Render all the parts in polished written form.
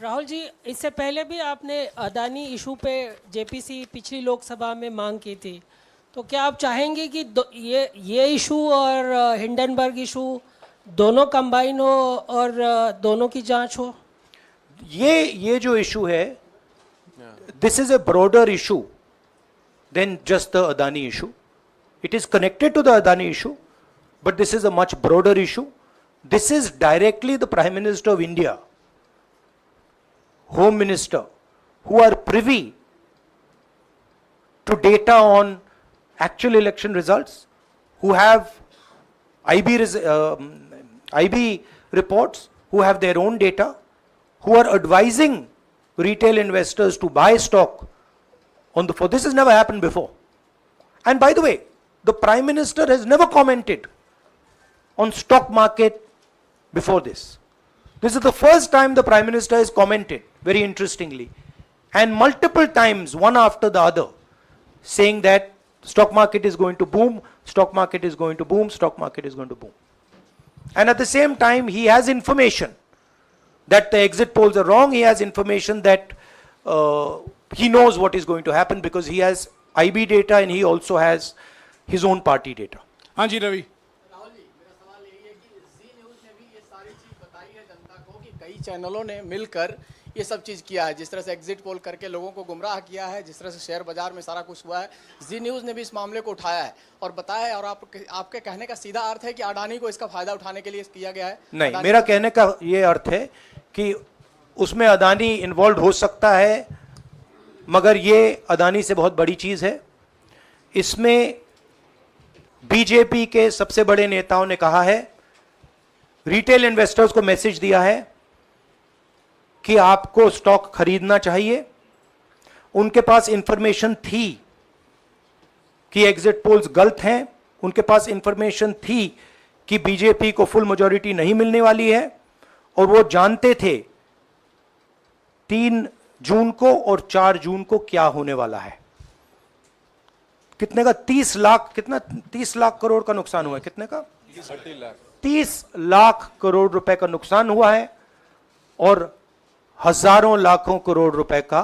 राहुल जी, इससे पहले भी आपने अदानी इशू पे जेपीसी पिछली लोकसभा में मांग की थी, तो क्या आप चाहेंगे कि ये इशू और हिंडनबर्ग इशू दोनों कंबाइन हो और दोनों की जांच हो? ये जो इशू है, this is a broader issue than just the Adani issue. It is connected to the Adani issue, but this is a much broader issue. This is directly the Prime Minister of India, Home Minister, who are privy to data on actual election results, who have IB reports, who have their own data, who are advising retail investors to buy stock on the floor. This has never happened before. And by the way, the Prime Minister has never commented on stock market before this. This is the first time the Prime Minister has commented, very interestingly, and multiple times, one after the other, saying that stock market is going to boom, stock market is going to boom, stock market is going to boom. And at the same time, he has information that the exit polls are wrong. He has information that he knows what is going to happen because he has IB data and he also has his own party data. हाँ जी रवि। राहुल जी, मेरा सवाल यही है कि जी news ने भी ये सारी चीज़ बताई है जनता को कि कई चैनलों ने मिलकर ये सब चीज़ किया है, जिस तरह से एग्जिट पोल करके लोगों को गुमराह किया है, जिस तरह से शेयर बाजार में सारा कुछ हुआ है। जी न्यूज़ ने भी इस मामले को उठाया है और बताया है, और आपके कहने का सीधा अर्थ है कि अडानी को इसका फायदा उठाने के लिए किया गया है? नहीं, मेरा कहने का ये अर्थ है कि उसमें अदानी इन्वॉल्व हो सकता है, मगर ये अदानी से बहुत बड़ी चीज़ है। इसमें बीजेपी के सबसे बड़े नेताओं ने कहा है, रिटेल इन्वेस्टर्स को मैसेज दिया है कि आपको स्टॉक खरीदना चाहिए। उनके पास इंफॉर्मेशन थी कि एग्जिट पोल्स गलत हैं, उनके पास इंफॉर्मेशन थी कि बीजेपी को फुल मेजॉरिटी नहीं मिलने वाली है, और वो जानते थे 3 जून को और 4 जून को क्या होने वाला है। कितने का 30 लाख, कितना 30 लाख करोड़ का नुकसान हुआ है? कितने का? 30 लाख करोड़ रुपए का नुकसान हुआ है और हजारों लाखों करोड़ रुपए का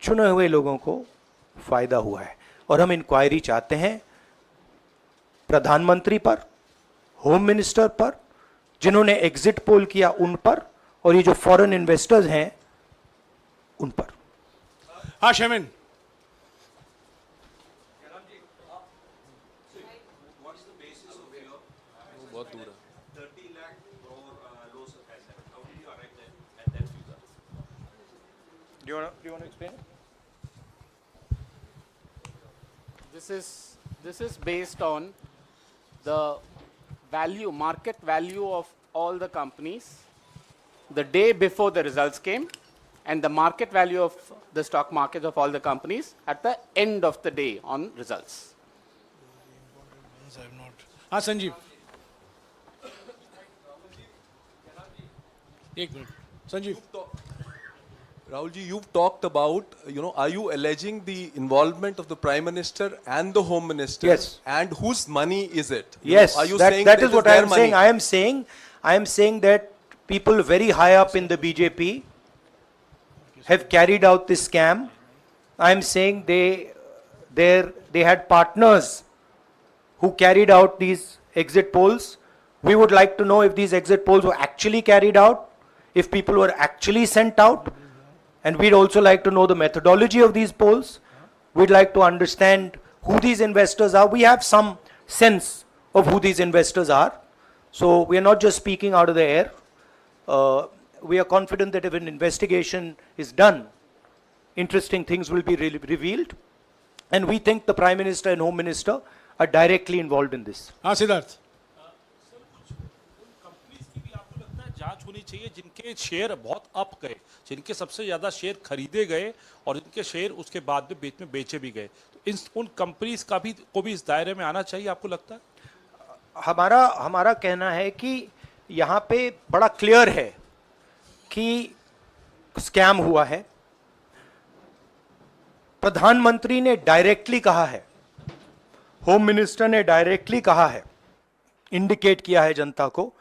चुने हुए लोगों को फायदा हुआ है। और हम इंक्वायरी चाहते हैं प्रधानमंत्री पर, होम मिनिस्टर पर, जिन्होंने एग्जिट पोल किया उन पर, और ये जो फॉरेन इन्वेस्टर्स हैं उन पर। हाँ शेमिन। बहुत दूर है। 30 lakh crore loss of asset. How did you arrive at that figure? Do you want to explain? This is based on the value, market value of all the companies the day before the results came, and the market value of the stock market of all the companies at the end of the day on results. हाँ संजीव, एक minute Sanjeev. Rahul ji, you've talked about, are you alleging the involvement of the Prime Minister and the Home Minister? Yes. And whose money is it? Yes, Are you that, saying that it is what I their am money? saying. I am saying that people very high up in the BJP have carried out this scam. I am saying they had partners who carried out these exit polls. We would like to know if these exit polls were actually carried out, if people were actually sent out, and we'd also like to know the methodology of these polls. We'd like to understand who these investors are. We have some sense of who these investors are. So we are not just speaking out of the air. We are confident that if an investigation is done, interesting things will be revealed. And we think the Prime Minister and Home Minister are directly involved in this. हाँ Siddharth. Companies की भी आपको लगता है जांच होनी चाहिए जिनके शेयर बहुत अप गए, जिनके सबसे ज्यादा शेयर खरीदे गए और जिनके शेयर उसके बाद में बीच में बेचे भी गए, तो उन कंपनीज का भी को भी इस दायरे में आना चाहिए, आपको लगता है? हमारा कहना है कि यहाँ पे बड़ा क्लियर है कि स्कैम हुआ है। प्रधानमंत्री ने डायरेक्टली कहा है, होम मिनिस्टर ने डायरेक्टली कहा है, इंडिकेट किया है जनता को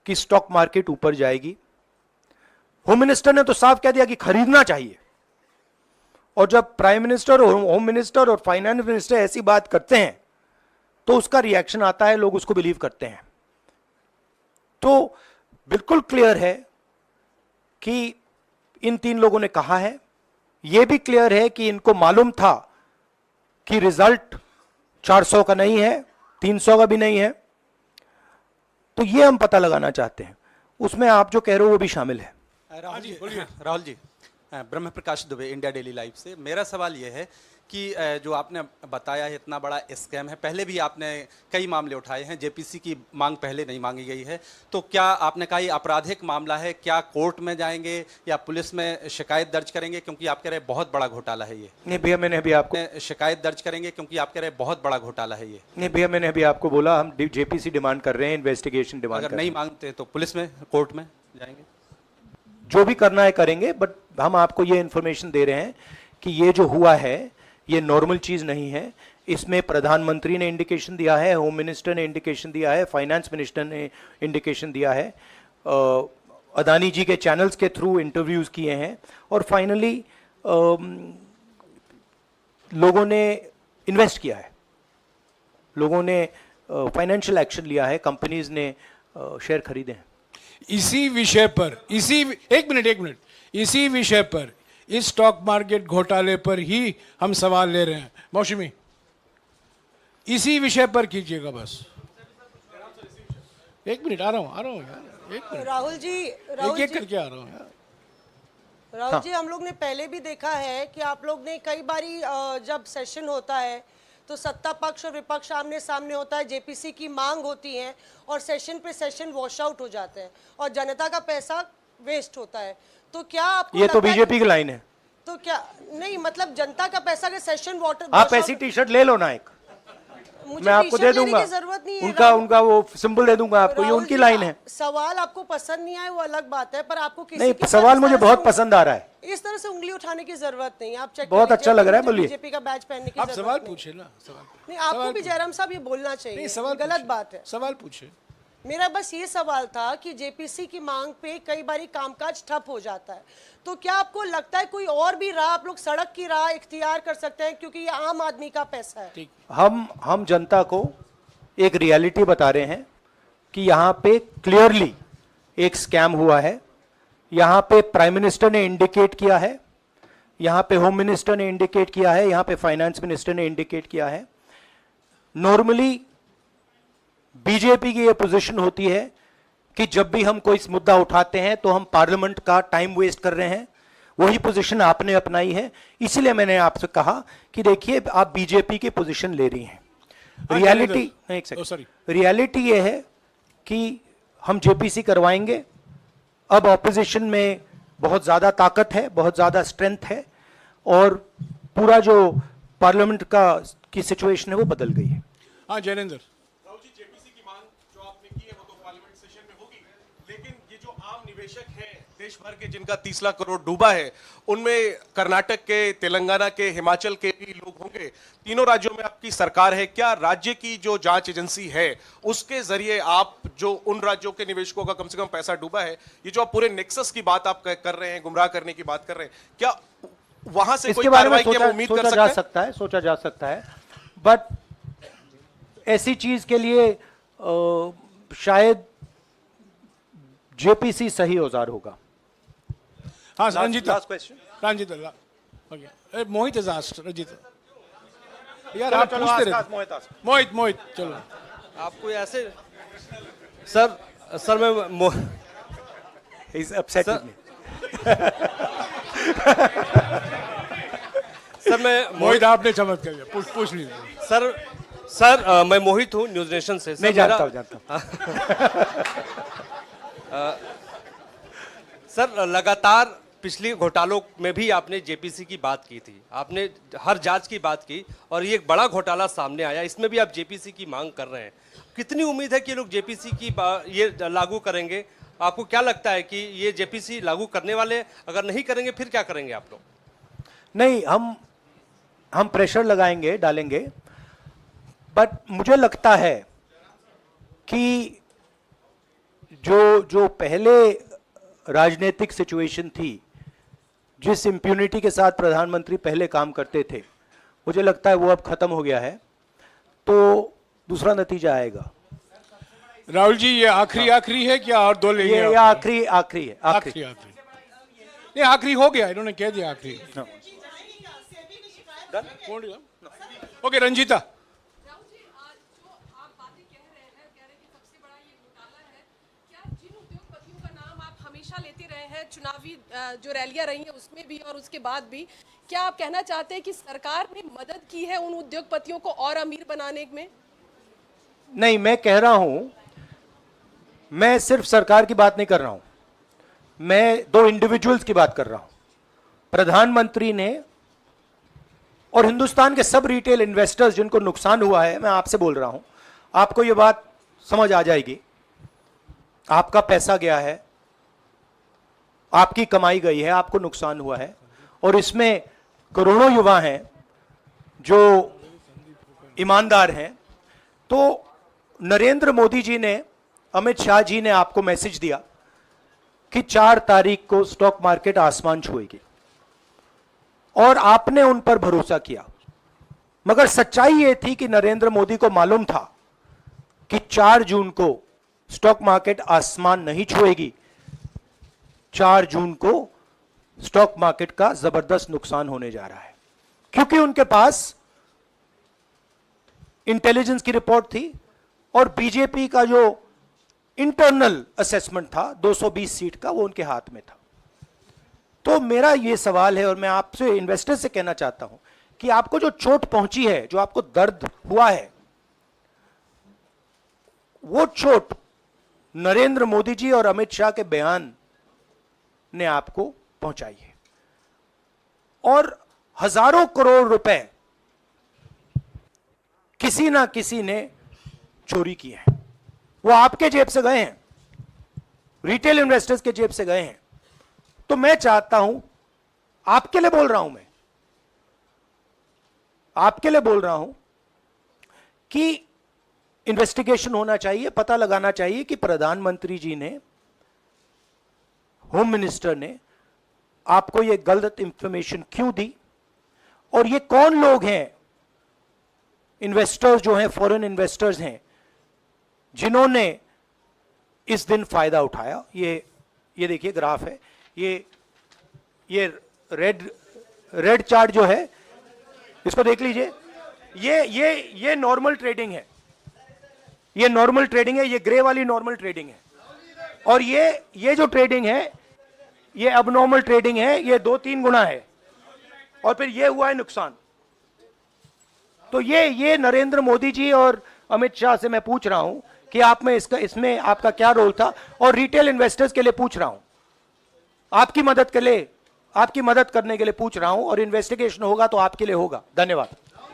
कि स्टॉक मार्केट ऊपर जाएगी। होम मिनिस्टर ने तो साफ कह दिया कि खरीदना चाहिए। और जब प्राइम मिनिस्टर और होम मिनिस्टर और फाइनेंस मिनिस्टर ऐसी बात करते हैं तो उसका रिएक्शन आता है, लोग उसको बिलीव करते हैं। तो बिल्कुल क्लियर है कि इन तीन लोगों ने कहा है, यह भी क्लियर है कि इनको मालूम था कि रिजल्ट 400 का नहीं है, 300 का भी नहीं है। तो यह हम पता लगाना चाहते हैं, उसमें आप जो कह रहे हो वो भी शामिल है। हाँ जी, बोलिए। राहुल जी, ब्रह्म प्रकाश दुबे, इंडिया डेली लाइव से। मेरा सवाल यह है कि जो आपने बताया है इतना बड़ा स्कैम है, पहले भी आपने कई मामले उठाए हैं, जेपीसी की मांग पहले नहीं मांगी गई है, तो क्या आपने कहा ये आपराधिक मामला है, क्या कोर्ट में जाएंगे या पुलिस में शिकायत दर्ज करेंगे, क्योंकि आप कह रहे हैं बहुत बड़ा घोटाला है ये? नहीं भैया, मैंने अभी आपको शिकायत दर्ज करेंगे क्योंकि आप कह रहे हैं बहुत बड़ा घोटाला है ये? नहीं भैया, मैंने अभी आपको बोला हम जेपीसी डिमांड कर रहे हैं, इन्वेस्टिगेशन डिमांड अगर कर रहे नहीं हैं। मांगते तो पुलिस में, कोर्ट में जाएंगे? जो भी करना है करेंगे, बट हम आपको ये इंफॉर्मेशन दे रहे हैं कि ये जो हुआ है ये नॉर्मल चीज नहीं है। इसमें प्रधानमंत्री ने इंडिकेशन दिया है, होम मिनिस्टर ने इंडिकेशन दिया है, फाइनेंस मिनिस्टर ने इंडिकेशन दिया है, अदानी जी के चैनल्स के थ्रू इंटरव्यूज किए हैं, और फाइनली लोगों ने इन्वेस्ट किया है, लोगों ने फाइनेंशियल एक्शन लिया है, कंपनीज ने शेयर खरीदे हैं। इसी विषय पर, एक मिनट, इसी विषय पर, इस स्टॉक मार्केट घोटाले पर ही हम सवाल ले रहे हैं। मौसमी, इसी विषय पर कीजिएगा बस। एक मिनट, आ रहा हूं यार, एक मिनट। राहुल जी, एक करके आ रहा हूं यार। राहुल जी, हम लोग ने पहले भी देखा है कि आप लोग ने कई बारी जब सेशन होता है तो सत्ता पक्ष और विपक्ष आमने सामने होता है, जेपीसी की मांग होती है और सेशन पे सेशन वॉश आउट हो जाते हैं और जनता का पैसा वेस्ट होता है। तो क्या आपको ये तो लगता है बीजेपी की लाइन है। तो क्या नहीं, मतलब जनता का पैसा के सेशन वाटर आप ऐसी टी शर्ट ले लो ना एक, मैं आपको दे दूंगा, जरूरत नहीं है। उनका वो सिंबल दे दूंगा आपको, ये राहुल उनकी जी, लाइन है। सवाल आपको पसंद नहीं आए वो अलग बात है, पर आपको किसी नहीं, के सवाल साथ मुझे इस तरह बहुत से पसंद आ रहा है। इस तरह से उंगली उठाने की जरूरत नहीं। आप चेक बहुत अच्छा लग रहा है, बोलिए। बीजेपी का बैच पहनने की आप जरूरत सवाल नहीं। पूछे ना, सवाल नहीं, आपको भी जयराम साहब ये बोलना चाहिए, नहीं, सवाल गलत पूछे। बात है। सवाल पूछे। मेरा बस ये सवाल था कि जेपीसी की मांग पे कई बारी कामकाज ठप हो जाता है, तो क्या आपको लगता है कोई और भी राह आप लोग सड़क की राह इख्तियार कर सकते हैं, क्योंकि ये आम आदमी का पैसा है? हम जनता को एक रियलिटी बता रहे हैं कि यहाँ पे क्लियरली एक स्कैम हुआ है। यहाँ पे प्राइम मिनिस्टर ने इंडिकेट किया है, यहाँ पे होम मिनिस्टर ने इंडिकेट किया है, यहाँ पे फाइनेंस मिनिस्टर ने इंडिकेट किया है। नॉर्मली बीजेपी की ये पोजीशन होती है कि जब भी हम कोई मुद्दा उठाते हैं तो हम पार्लियामेंट का टाइम वेस्ट कर रहे हैं। वही पोजीशन आपने अपनाई है, इसीलिए मैंने आपसे कहा कि देखिए आप बीजेपी की पोजीशन ले रही हैं। रियलिटी, एक सेकंड, रियलिटी ये है कि हम जेपीसी करवाएंगे। अब ऑपोजिशन में बहुत ज्यादा ताकत है, बहुत ज्यादा स्ट्रेंथ है, और पूरा जो पार्लियामेंट की सिचुएशन है वो बदल गई है। हाँ जैनेंद्र, राहुल जी, जेपीसी की मांग जो आपने की है वो तो पार्लियामेंट सेशन में होगी, लेकिन ये जो आम निवेशक हैं देश भर के जिनका 30 लाख करोड़ डूबा है, उनमें कर्नाटक के, तेलंगाना के, हिमाचल के भी लोग होंगे। तीनों राज्यों में आपकी सरकार है, क्या राज्य की जो जांच एजेंसी है उसके जरिए आप जो उन राज्यों के निवेशकों का कम से कम पैसा डूबा है, ये जो आप पूरे नेक्सस की बात आप कर रहे हैं, गुमराह करने की बात कर रहे हैं, क्या वहां से कोई इसके बारे में कार्रवाई की हम उम्मीद कर सकते हैं? सोचा जा सकता है, बट ऐसी चीज के लिए शायद जेपीसी सही औजार होगा। हाँ Ranjita, last question, Ranjita, okay, Mohit is asked, Ranjita यार आप पूछते रहे। मोहित चलो। आपको ऐसे सर मैं इज अपसेट सर मैं मोहित आपने चमत्कार किया, पूछ लीजिए। सर मैं मोहित हूँ, न्यूज नेशन से। नहीं जानता हूँ। सर लगातार पिछली घोटालों में भी आपने जेपीसी की बात की थी, आपने हर जांच की बात की, और ये एक बड़ा घोटाला सामने आया, इसमें भी आप जेपीसी की मांग कर रहे हैं। कितनी उम्मीद है कि लोग जेपीसी की ये लागू करेंगे? आपको क्या लगता है कि ये जेपीसी लागू करने वाले, अगर नहीं करेंगे फिर क्या करेंगे आप लोग? नहीं, हम प्रेशर लगाएंगे, डालेंगे, बट मुझे लगता है कि जो पहले राजनीतिक सिचुएशन थी, जिस इम्प्यूनिटी के साथ प्रधानमंत्री पहले काम करते थे, मुझे लगता है वो अब खत्म हो गया है, तो दूसरा नतीजा आएगा। राहुल जी ये आखिरी है क्या और दो लेंगे? ये आखिरी है, आखिरी। आखिरी नहीं, आखिरी हो गया, इन्होंने कह दिया आखिरी। ओके रंजीता। राहुल जी, आज जो आप बातें कह रहे हैं कि सबसे बड़ा ये घोटाला है, क्या जिन उद्योगपतियों का नाम आप हमेशा लेते रहे हैं चुनावी जो रैलियां रही हैं उसमें भी और उसके बाद भी, क्या आप कहना चाहते हैं कि सरकार ने मदद की है उन उद्योगपतियों को और अमीर बनाने में? नहीं, मैं कह रहा हूं, मैं सिर्फ सरकार की बात नहीं कर रहा हूं, मैं दो इंडिविजुअल्स की बात कर रहा हूं। प्रधानमंत्री ने और हिंदुस्तान के सब रिटेल इन्वेस्टर्स जिनको नुकसान हुआ है, मैं आपसे बोल रहा हूं, आपको यह बात समझ आ जाएगी। आपका पैसा गया है, आपकी कमाई गई है, आपको नुकसान हुआ है, और इसमें करोड़ों युवा हैं जो ईमानदार हैं। तो नरेंद्र मोदी जी ने, अमित शाह जी ने आपको मैसेज दिया कि 4 तारीख को स्टॉक मार्केट आसमान छुएगी, और आपने उन पर भरोसा किया। मगर सच्चाई यह थी कि नरेंद्र मोदी को मालूम था कि 4 जून को स्टॉक मार्केट आसमान नहीं छुएगी। 4 जून को स्टॉक मार्केट का जबरदस्त नुकसान होने जा रहा है, क्योंकि उनके पास इंटेलिजेंस की रिपोर्ट थी और बीजेपी का जो इंटरनल असेसमेंट था 220 सीट का, वो उनके हाथ में था। तो मेरा यह सवाल है, और मैं आपसे इन्वेस्टर से कहना चाहता हूं कि आपको जो चोट पहुंची है, जो आपको दर्द हुआ है, वो चोट नरेंद्र मोदी जी और अमित शाह के बयान ने आपको पहुंचाई है। और हजारों करोड़ रुपए किसी ना किसी ने चोरी की है, वो आपके जेब से गए हैं, रिटेल इन्वेस्टर्स के जेब से गए हैं। तो मैं चाहता हूं, आपके लिए बोल रहा हूं, मैं आपके लिए बोल रहा हूं कि इन्वेस्टिगेशन होना चाहिए, पता लगाना चाहिए कि प्रधानमंत्री जी ने, होम मिनिस्टर ने आपको यह गलत इंफॉर्मेशन क्यों दी, और ये कौन लोग हैं, इन्वेस्टर्स जो हैं, फॉरेन इन्वेस्टर्स हैं, जिन्होंने इस दिन फायदा उठाया। ये देखिए ग्राफ है, ये रेड चार्ट जो है, इसको देख लीजिए। ये नॉर्मल ट्रेडिंग है, ये नॉर्मल ट्रेडिंग है, ये ग्रे वाली नॉर्मल ट्रेडिंग है, और ये जो ट्रेडिंग है ये अबनॉर्मल ट्रेडिंग है, ये 2-3 गुना है, और फिर ये हुआ है नुकसान। तो ये नरेंद्र मोदी जी और अमित शाह से मैं पूछ रहा हूं कि आप में इसमें आपका क्या रोल था, और रिटेल इन्वेस्टर्स के लिए पूछ रहा हूं, आपकी मदद करने के लिए पूछ रहा हूं, और इन्वेस्टिगेशन होगा तो आपके लिए होगा। धन्यवाद।